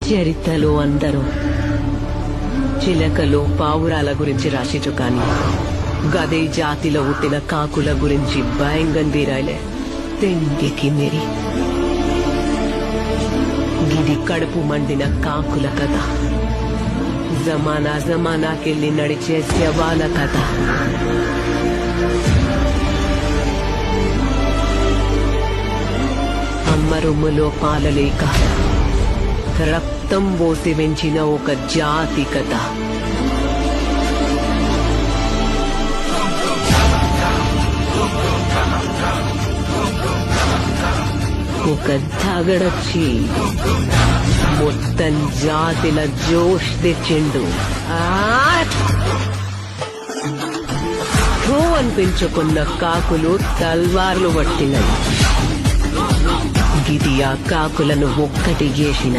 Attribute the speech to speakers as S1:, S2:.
S1: చరిత్రలో అందరూ చిలకలు పావురాల గురించి రాసిచు కాని గదే జాతిలో పుట్టిన కాకుల గురించి భయంగా రాయలే. తెంగికి మెరి గిది కడుపు మండిన కాకుల కథ, జమానాకెళ్ళి నడిచే శవాల కథ. అమ్మ రొమ్ములో పాలలేక రక్తం పోసి పెంచిన ఒక జాతి కథ. ఒక దగడొచ్చి మొత్తం జాతిల జోష్ తెచ్చిండు. అనిపించుకున్న కాకులు తల్వార్లు పట్టినాయి. గిది ఆ కాకులను ఒక్కటి చేసిన